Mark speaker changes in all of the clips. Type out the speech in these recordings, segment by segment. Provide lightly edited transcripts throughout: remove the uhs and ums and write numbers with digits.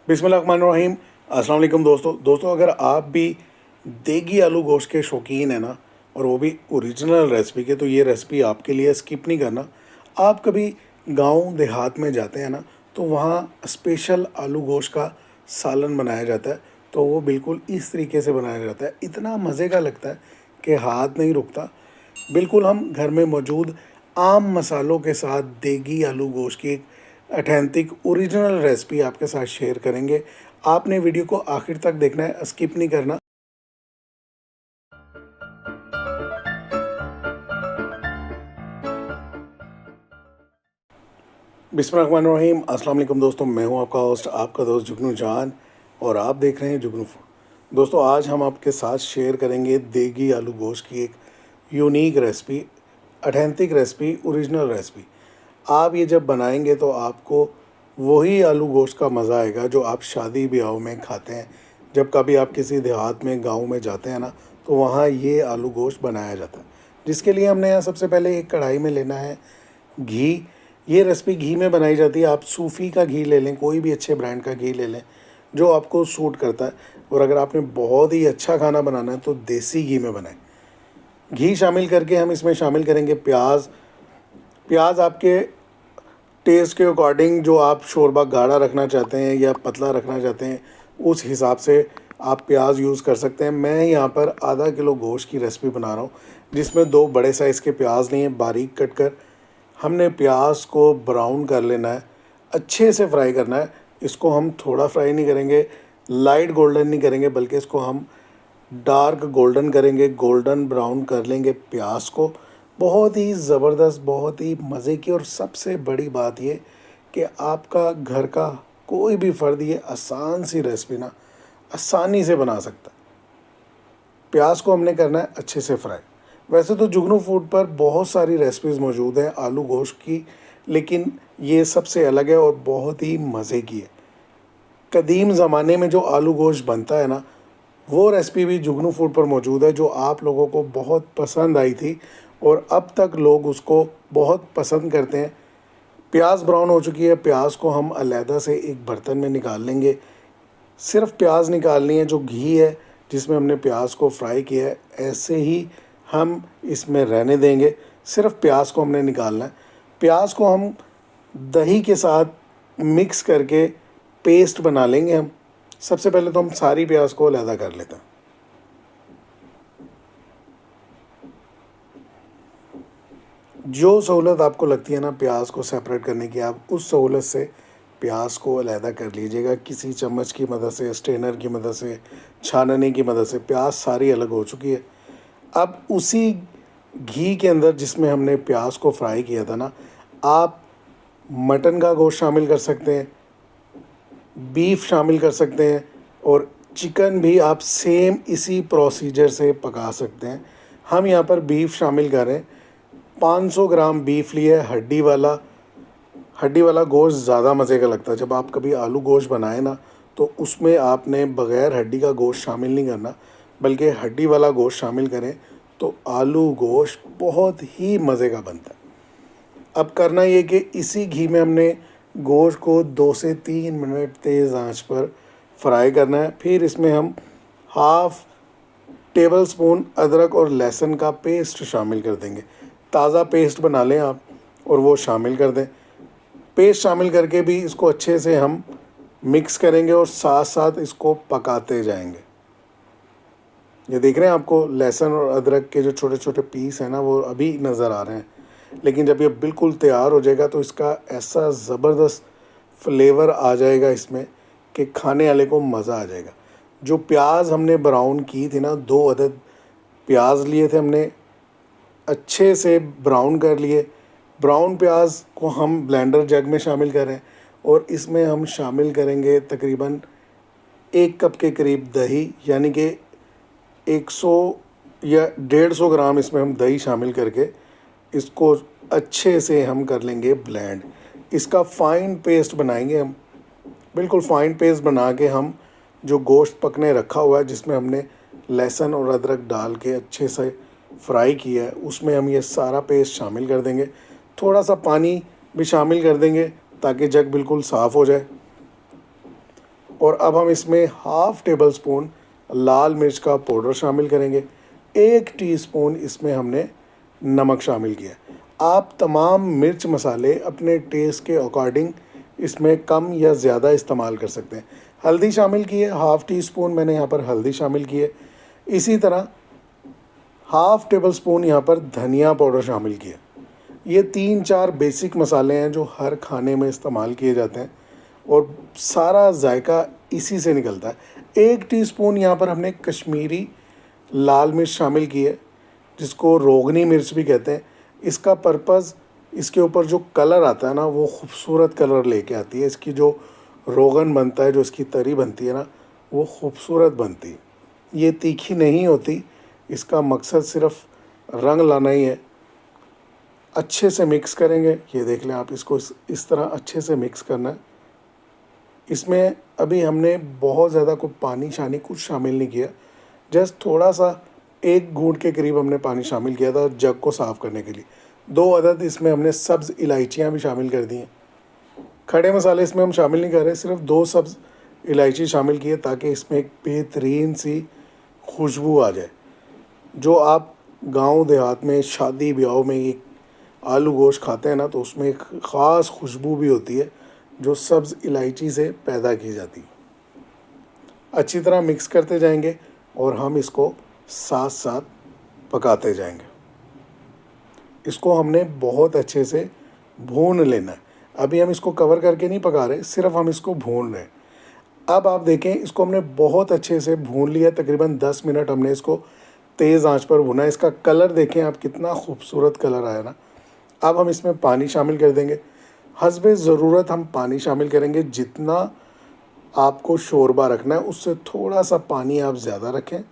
Speaker 1: बिस्मिल्लाहिर्रहमानिर्रहीम। अस्सलाम वालेकुम दोस्तों, अगर आप भी देगी आलू गोश्त के शौकीन हैं ना, और वो भी ओरिजिनल रेसिपी के, तो ये रेसिपी आपके लिए स्किप नहीं करना। आप कभी गांव देहात में जाते हैं ना, तो वहाँ स्पेशल आलू गोश्त का सालन बनाया जाता है। तो वो बिल्कुल इस तरीके से बनाया जाता है, इतना मज़े का लगता है कि हाथ नहीं रुकता। बिल्कुल हम घर में मौजूद आम मसालों के साथ देगी आलू गोश्त की एक ऑथेंटिक ओरिजिनल रेसिपी आपके साथ शेयर करेंगे। आपने वीडियो को आखिर तक देखना है, स्किप नहीं करना। बिस्मिल्लाहिर्रहमानिर्रहीम। अस्सलाम वालेकुम दोस्तों, मैं हूं आपका होस्ट, आपका दोस्त जुगनू जान, और आप देख रहे हैं जुगनू फूड। दोस्तों, आज हम आपके साथ शेयर करेंगे देगी आलू गोश्त की एक unique recipe, authentic recipe, original recipe. आप ये जब बनाएंगे तो आपको वही आलू गोश्त का मज़ा आएगा जो आप शादी ब्याह में खाते हैं। जब कभी आप किसी देहात में, गांव में जाते हैं ना, तो वहाँ ये आलू गोश्त बनाया जाता है। जिसके लिए हमने यहाँ सबसे पहले एक कढ़ाई में लेना है घी। ये रेसिपी घी में बनाई जाती है। आप सूफ़ी का घी ले लें, कोई भी अच्छे ब्रांड का घी ले लें जो आपको सूट करता है। और अगर आपने बहुत ही अच्छा खाना बनाना है तो देसी घी में बनाएं। घी शामिल करके हम इसमें शामिल करेंगे प्याज। प्याज आपके टेस्ट के अकॉर्डिंग, जो आप शोरबा गाढ़ा रखना चाहते हैं या पतला रखना चाहते हैं, उस हिसाब से आप प्याज यूज़ कर सकते हैं। मैं यहाँ पर आधा किलो गोश्त की रेसिपी बना रहा हूँ, जिसमें 2 बड़े साइज़ के प्याज लिए, बारीक कट कर हमने प्याज को ब्राउन कर लेना है, अच्छे से फ्राई करना है। इसको हम थोड़ा फ्राई नहीं करेंगे, लाइट गोल्डन नहीं करेंगे, बल्कि इसको हम डार्क गोल्डन करेंगे, गोल्डन ब्राउन कर लेंगे प्याज को। बहुत ही ज़बरदस्त, बहुत ही मज़े की, और सबसे बड़ी बात ये कि आपका घर का कोई भी फ़र्द ये आसान सी रेसिपी ना आसानी से बना सकता है। प्याज को हमने करना है अच्छे से फ्राई। वैसे तो जुगनू फूड पर बहुत सारी रेसिपीज़ मौजूद हैं आलू गोश्त की, लेकिन ये सबसे अलग है और बहुत ही मज़े की है। कदीम ज़माने में जो आलू गोश्त बनता है ना, वो रेसिपी भी जुगनू फूड पर मौजूद है, जो आप लोगों को बहुत पसंद आई थी और अब तक लोग उसको बहुत पसंद करते हैं। प्याज ब्राउन हो चुकी है, प्याज को हम अलहदा से एक बर्तन में निकाल लेंगे। सिर्फ प्याज निकालनी है, जो घी है जिसमें हमने प्याज को फ्राई किया है, ऐसे ही हम इसमें रहने देंगे। सिर्फ प्याज को हमने निकालना है। प्याज को हम दही के साथ मिक्स करके पेस्ट बना लेंगे। हम सबसे पहले तो हम सारी प्याज को अलहदा कर लेते हैं। जो सहूलत आपको लगती है ना प्याज को सेपरेट करने की, आप उस सहूलत से प्याज को अलहदा कर लीजिएगा। किसी चम्मच की मदद से, स्ट्रेनर की मदद से, छानने की मदद से प्याज सारी अलग हो चुकी है। अब उसी घी के अंदर जिसमें हमने प्याज को फ्राई किया था ना, आप मटन का गोश्त शामिल कर सकते हैं, बीफ शामिल कर सकते हैं, और चिकन भी आप सेम इसी प्रोसीजर से पका सकते हैं। हम यहाँ पर बीफ शामिल कर रहे हैं। 500 ग्राम बीफ लिए, हड्डी वाला। हड्डी वाला गोश्त ज़्यादा मज़े का लगता है। जब आप कभी आलू गोश्त बनाए ना, तो उसमें आपने बग़ैर हड्डी का गोश्त शामिल नहीं करना, बल्कि हड्डी वाला गोश्त शामिल करें, तो आलू गोश्त बहुत ही मज़े का बनता है। अब करना ये कि इसी घी में हमने गोश्त को 2 से 3 मिनट तेज़ आंच पर फ्राई करना है। फिर इसमें हम हाफ़ टेबल स्पून अदरक और लहसुन का पेस्ट शामिल कर देंगे। ताज़ा पेस्ट बना लें आप और वो शामिल कर दें। पेस्ट शामिल करके भी इसको अच्छे से हम मिक्स करेंगे और साथ साथ इसको पकाते जाएंगे। ये देख रहे हैं, आपको लहसुन और अदरक के जो छोटे छोटे पीस हैं ना, वो अभी नज़र आ रहे हैं, लेकिन जब ये बिल्कुल तैयार हो जाएगा तो इसका ऐसा ज़बरदस्त फ्लेवर आ जाएगा इसमें कि खाने वाले को मज़ा आ जाएगा। जो प्याज हमने ब्राउन की थी ना, 2 अदद प्याज लिए थे हमने, अच्छे से ब्राउन कर लिए। ब्राउन प्याज को हम ब्लेंडर जग में शामिल करें और इसमें हम शामिल करेंगे तकरीबन 1 कप के करीब दही, यानी कि 100 या 150 ग्राम इसमें हम दही शामिल करके इसको अच्छे से हम कर लेंगे ब्लेंड। इसका फ़ाइन पेस्ट बनाएंगे हम। बिल्कुल फ़ाइन पेस्ट बना के हम जो गोश्त पकने रखा हुआ है, जिसमें हमने लहसुन और अदरक डाल के अच्छे से फ्राई किया है, उसमें हम ये सारा पेस्ट शामिल कर देंगे। थोड़ा सा पानी भी शामिल कर देंगे ताकि जग बिल्कुल साफ़ हो जाए। और अब हम इसमें हाफ़ टेबल स्पून लाल मिर्च का पाउडर शामिल करेंगे। 1 टीस्पून इसमें हमने नमक शामिल किया। आप तमाम मिर्च मसाले अपने टेस्ट के अकॉर्डिंग इसमें कम या ज़्यादा इस्तेमाल कर सकते हैं। हल्दी शामिल की है, हाफ़ टी स्पून मैंने यहाँ पर हल्दी शामिल की है। इसी तरह हाफ़ टेबल स्पून यहाँ पर धनिया पाउडर शामिल किया। ये 3-4 बेसिक मसाले हैं जो हर खाने में इस्तेमाल किए जाते हैं और सारा जायका इसी से निकलता है। 1 टीस्पून यहाँ पर हमने कश्मीरी लाल मिर्च शामिल की है, जिसको रोगनी मिर्च भी कहते हैं। इसका पर्पज़, इसके ऊपर जो कलर आता है ना, वो खूबसूरत कलर लेके आती है। इसकी जो रोगन बनता है, जो इसकी तरी बनती है ना, वो खूबसूरत बनती है। ये तीखी नहीं होती, इसका मकसद सिर्फ रंग लाना ही है। अच्छे से मिक्स करेंगे, ये देख लें आप, इसको इस तरह अच्छे से मिक्स करना है। इसमें अभी हमने बहुत ज़्यादा कोई पानी शानी कुछ शामिल नहीं किया, जस्ट थोड़ा सा 1 घूंट के करीब हमने पानी शामिल किया था जग को साफ़ करने के लिए। 2 अदद इसमें हमने सब्ज़ इलायचियाँ भी शामिल कर दी हैं। खड़े मसाले इसमें हम शामिल नहीं कर रहे, सिर्फ 2 सब्ज़ इलायची शामिल की है ताकि इसमें एक बेहतरीन सी खुशबू आ जाए। जो आप गांव देहात में शादी ब्याह में ये आलू गोश्त खाते हैं ना, तो उसमें एक ख़ास खुशबू भी होती है जो सब्ज़ इलायची से पैदा की जाती है। अच्छी तरह मिक्स करते जाएंगे और हम इसको साथ साथ पकाते जाएंगे। इसको हमने बहुत अच्छे से भून लेना है। अभी हम इसको कवर करके नहीं पका रहे, सिर्फ हम इसको भून रहे हैं। अब आप देखें, इसको हमने बहुत अच्छे से भून लिया। तकरीबन 10 मिनट हमने इसको तेज़ आंच पर भुना। इसका कलर देखें आप, कितना खूबसूरत कलर आया ना। अब हम इसमें पानी शामिल कर देंगे। हस्बे ज़रूरत हम पानी शामिल करेंगे। जितना आपको शोरबा रखना है उससे थोड़ा सा पानी आप ज़्यादा रखें।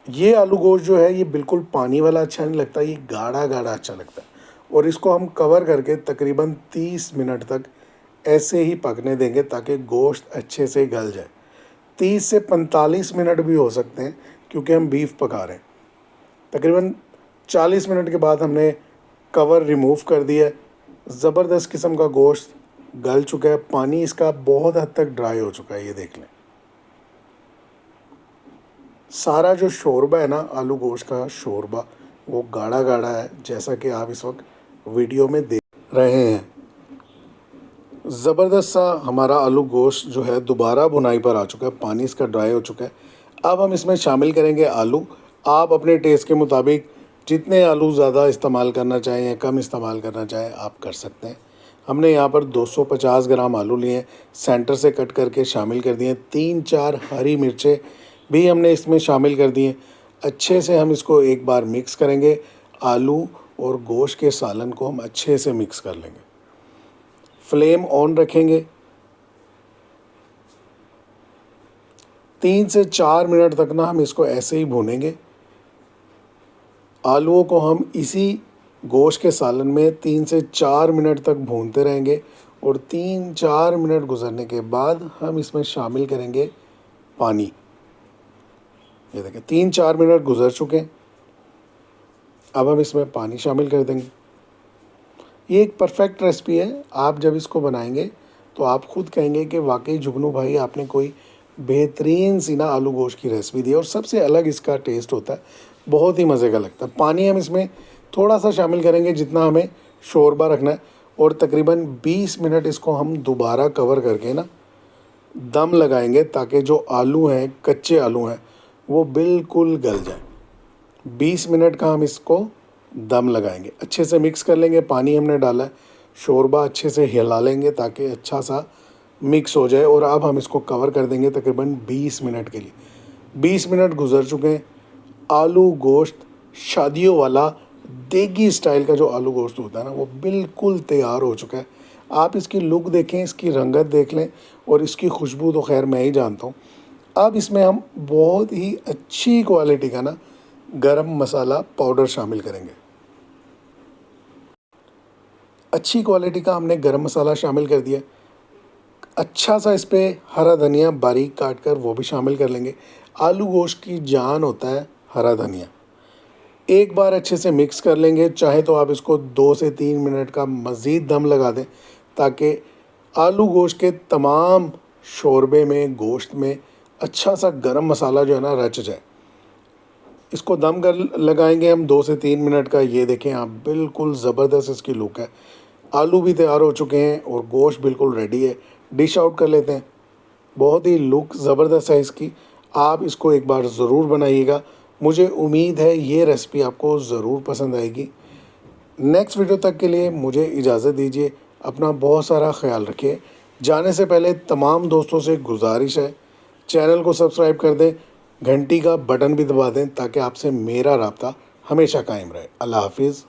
Speaker 1: ये आलू गोश्त जो है, ये बिल्कुल पानी वाला अच्छा नहीं लगता, ये गाढ़ा गाढ़ा अच्छा लगता है। और इसको हम कवर करके तकरीबन 30 मिनट तक ऐसे ही पकने देंगे ताकि गोश्त अच्छे से गल जाए। 30 से 45 मिनट भी हो सकते हैं क्योंकि हम बीफ पका रहे हैं। तकरीबन 40 मिनट के बाद हमने कवर रिमूव कर दिया। ज़बरदस्त किस्म का गोश्त गल चुका है, पानी इसका बहुत हद तक ड्राई हो चुका है। ये देख लें, सारा जो शोरबा है ना, आलू गोश्त का शोरबा, वो गाढ़ा गाढ़ा है, जैसा कि आप इस वक्त वीडियो में देख रहे हैं। ज़बरदस्त सा हमारा आलू गोश्त जो है दोबारा भुनाई पर आ चुका है, पानी इसका ड्राई हो चुका है। अब हम इसमें शामिल करेंगे आलू। आप अपने टेस्ट के मुताबिक जितने आलू ज़्यादा इस्तेमाल करना चाहें या कम इस्तेमाल करना चाहें, आप कर सकते हैं। हमने यहाँ पर 250 ग्राम आलू लिए, सेंटर से कट करके शामिल कर दिए। 3-4 हरी मिर्चें भी हमने इसमें शामिल कर दिए। अच्छे से हम इसको एक बार मिक्स करेंगे। आलू और गोश्त के सालन को हम अच्छे से मिक्स कर लेंगे। फ्लेम ऑन रखेंगे। 3 से 4 मिनट तक ना हम इसको ऐसे ही भूनेंगे। आलूओं को हम इसी गोश्त के सालन में 3 से 4 मिनट तक भूनते रहेंगे और 3-4 मिनट गुजरने के बाद हम इसमें शामिल करेंगे पानी। ये देखें, 3-4 मिनट गुजर चुके हैं। अब हम इसमें पानी शामिल कर देंगे। ये एक परफेक्ट रेसिपी है। आप जब इसको बनाएंगे तो आप ख़ुद कहेंगे कि वाकई जुगनू भाई आपने कोई बेहतरीन सी ना आलू गोश्त की रेसिपी दी है। और सबसे अलग इसका टेस्ट होता है, बहुत ही मज़े का लगता है। पानी हम इसमें थोड़ा सा शामिल करेंगे जितना हमें शोरबा रखना है और तकरीबन 20 मिनट इसको हम दोबारा कवर करके ना दम लगाएंगे ताकि जो आलू हैं, कच्चे आलू हैं, वो बिल्कुल गल जाए। 20 मिनट का हम इसको दम लगाएंगे। अच्छे से मिक्स कर लेंगे। पानी हमने डाला है, शोरबा अच्छे से हिला लेंगे ताकि अच्छा सा मिक्स हो जाए। और अब हम इसको कवर कर देंगे तकरीबन 20 मिनट के लिए। 20 मिनट गुजर चुके हैं। आलू गोश्त शादियों वाला देगी स्टाइल का जो आलू गोश्त होता है ना, वो बिल्कुल तैयार हो चुका है। आप इसकी लुक देखें, इसकी रंगत देख लें और इसकी खुशबू तो खैर मैं ही जानता हूँ। अब इसमें हम बहुत ही अच्छी क्वालिटी का ना गरम मसाला पाउडर शामिल करेंगे। अच्छी क्वालिटी का हमने गरम मसाला शामिल कर दिया। अच्छा सा इस पर हरा धनिया बारीक काट कर वो भी शामिल कर लेंगे। आलू गोश्त की जान होता है हरा धनिया। एक बार अच्छे से मिक्स कर लेंगे। चाहे तो आप इसको 2 से 3 मिनट का मज़ीद दम लगा दें ताकि आलू गोश्त के तमाम शोरबे में, गोश्त में अच्छा सा गरम मसाला जो है ना रच जाए। इसको दम कर लगाएंगे हम 2 से 3 मिनट का। ये देखें आप, बिल्कुल ज़बरदस्त इसकी लुक है। आलू भी तैयार हो चुके हैं और गोश्त बिल्कुल रेडी है। डिश आउट कर लेते हैं। बहुत ही लुक ज़बरदस्त है इसकी। आप इसको एक बार ज़रूर बनाइएगा। मुझे उम्मीद है ये रेसिपी आपको ज़रूर पसंद आएगी। नेक्स्ट वीडियो तक के लिए मुझे इजाज़त दीजिए। अपना बहुत सारा ख्याल रखिए। जाने से पहले तमाम दोस्तों से गुजारिश है, चैनल को सब्सक्राइब कर दें, घंटी का बटन भी दबा दें ताकि आपसे मेरा राब्ता हमेशा कायम रहे। अल्लाह हाफिज़।